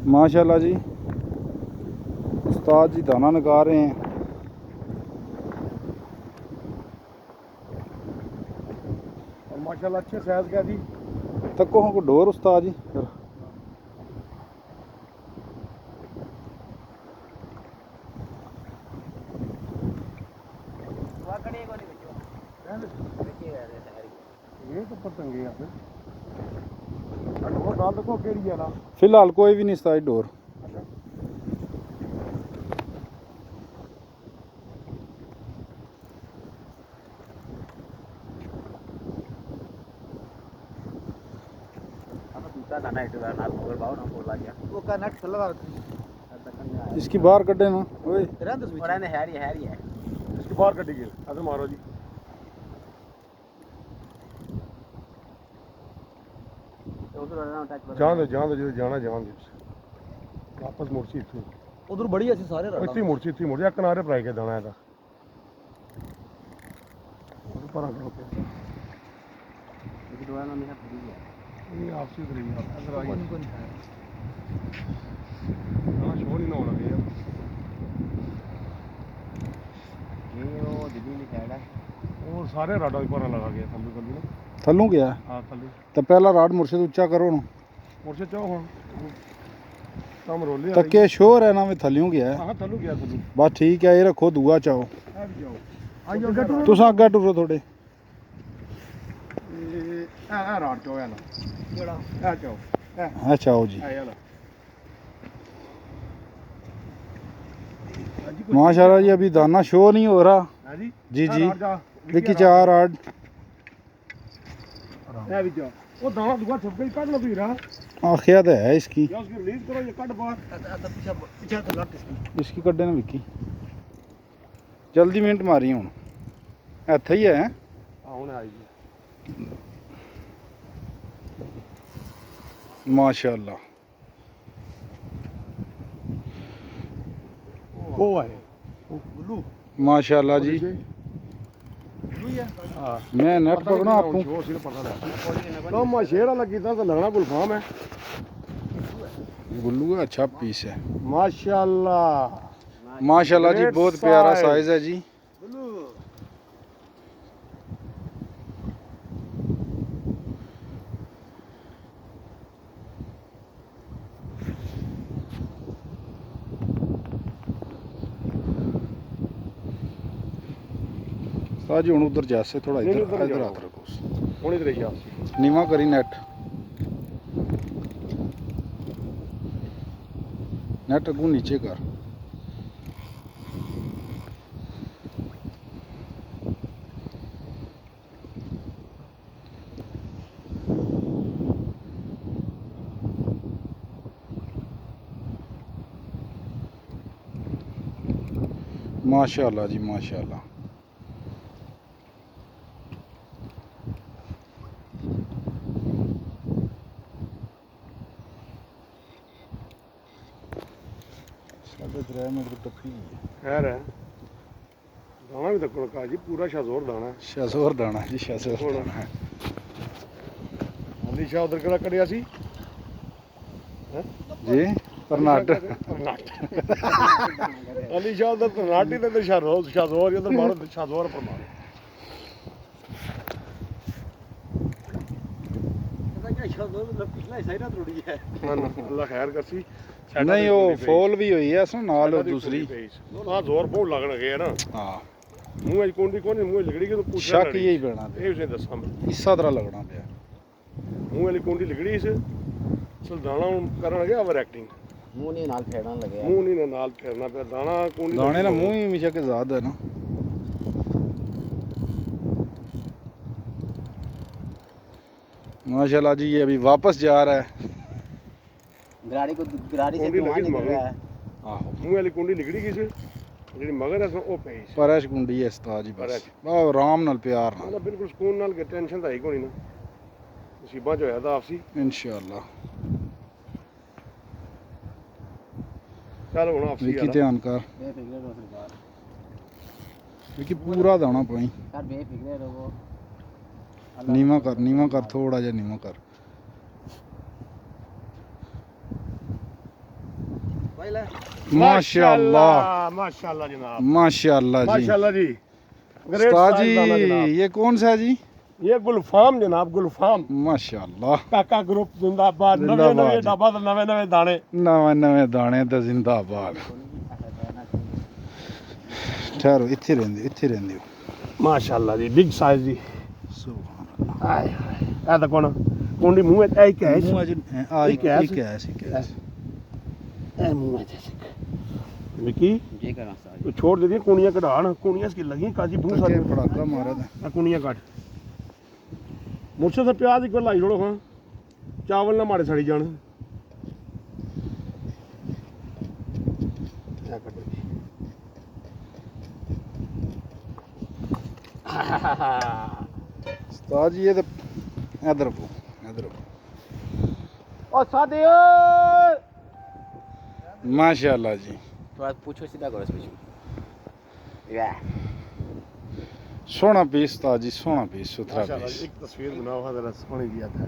माशाल्लाह जी, उस्ताद जी दाना निकाल रहे हैं। और माशाल्लाह अच्छे साइज का जी। तको को डोर उस्ताद जी। ये तो पतंगे हैं और डाल देखो केड़ी है ना। फिलहाल कोई भी नहीं उस्ताद डोर। इसकी बाहर कटे ना ओए इसकी बाहर कटी गई अगर मारो जी। जान दे जो जाना जान दे वापस मुड़सी इत्थू उधर बड़ी अच्छी सारे इत्थी मुड़सी एक किनारे पर आई के दाना है पर नहीं आपसी उधर ही इधर आई इनको नहीं खाया ना शो नहीं ना होना चाहिए ये वो दिल्ली में साइड है वो सारे राडा भी पारा लगा गया थल्लू थल्लू ना थल्लू गया हाँ थल्लू तो पहला राड मुर्शिद उच्चा करो ना मुड़से चाहो हम कम रोले तके शोर है ना मैं थल्लियों गया है। हाँ थल्लू गया थल्लू बस ठीक है, ये रखो दुआ चाहो जाओ आई जाओ तुस अग्गे टुरो थोड़े राड चाहो है ना केड़ा चाहो है चाहो जी। माशाल्लाह जी, अभी दाना शो नहीं हो रहा जी जी। देखिए 4 राड वो दाना दुआ छप गई काट लो तू हीरा आखिया तो है इसकी। या उसकी रिलीज करो ये कट बाहर पीछे तो लट इसकी कड्डे ना विकी जल्दी मिनट मारी हूँ इत्थे ही है। हां हुन आई जी माशाल्लाह वो है ब्लू माशाल्लाह जी। मैं नेट पकड़ा आपको तो मैं शेर वाला कीता तो लगना गुलफाम है गुल्लू का अच्छा पीस है माशाल्लाह माशाल्लाह जी, बहुत प्यारा साइज है जी। साजी हूँ उधर जैसे थोड़ा इधर इधर हाथ रखो हुन इधर ही आ नीवा करी नेट नेट अगू नीचे कर माशाल्लाह जी माशाल्लाह। साढ़े 3 मिनट की टप्पी खैर है दाना भी तक का जी पूरा शाजोर दाना है शाजोर दाना जी शाजोर दाना है। अली शाह उधर केड़ा कड़िया सी जी कर्नाटक अली शाह उधर कर्नाटी ते शाजोर उधर मारो शाजोर पर मारो अल्लाह खैर करसी नहीं वो फॉल भी हुई है इसमें नाल और दूसरी हां जोर बहुत लगन गए ना। हां मुंह अज कोंडी कोनी मुंह लगड़ी के तो पूछ शक यही पैना ए उसे दसा इसा तरह लगना पे मुंह वाली कोंडी लगड़ी इस सल दाना करन लगे ओवर एक्टिंग मुंह नहीं नाल फेरना लगे मुंह नहीं नाल फेरना पे दाना कोंडी दाने ना मुंह ही हमेशा के ज्यादा है ना। माशाल्लाह जी, ये अभी वापस जा रहा है गराड़ी से धुआं निकल रहा है। आहो मुंह वाली कोंडी लगड़ी की सी जेडी मगर है ओ पे परश गुंडी है उस्ताद जी बस आराम नाल प्यार नाल ना बिल्कुल सुकून नाल के टेंशन तो है कोनी ना मुसीबत जो है दा आपसी इंशाल्लाह। चल हुन आपसी विकी ध्यान कर विकी पूरा दाना पाई सर बेफिक्रे रहो नीवा कर थोड़ा जा नीवा कर समझ ले माशाल्लाह माशाल्लाह जनाब, माशाल्लाह जी। माशाल्लाह जी। ग्रेट उस्ताद साइज दाना जी जनाब। ये कौन सा है जी? ये गुलफाम जनाब, गुलफाम। माशाल्लाह काका ग्रुप जिंदाबाद। नवे नवे जिंदाबाद। डब्बा ते नवे नवे दाने। नवे नवे दाने तो जिंदाबाद। ठहरो इत्थे रहंदे हो। माशाल्लाह जी, बिग साइज जी। सुभान अल्लाह। आए हाय, ए तो कौन कुंडी मुंह में ऐ क्या है? मुंह अज आ एक है, एक है सिक ए मुंह में जैसे विकी ये कर मसाज तू छोड़ दे दी कुनियां कढ़ान, कुनियां इसकी लगी काजी बहुत सारी। तके पड़ाका मारा था। आ कुनियां काट मुझसे तो प्याज एक बार लाई छोड़ो। हाँ चावल ना मारे सड़ी जान। क्या कर दे उस्ताद जी ये तो इधर को ओ सादियो माशाल्लाह जी। तो आज पूछो सीधा करो इस पीछे या सोना पीस उस्ताद जी, सोना पीस सुथरा माशाल्लाह पीस। एक तस्वीर बनाओ, हाँ जरा सोनी दिया था।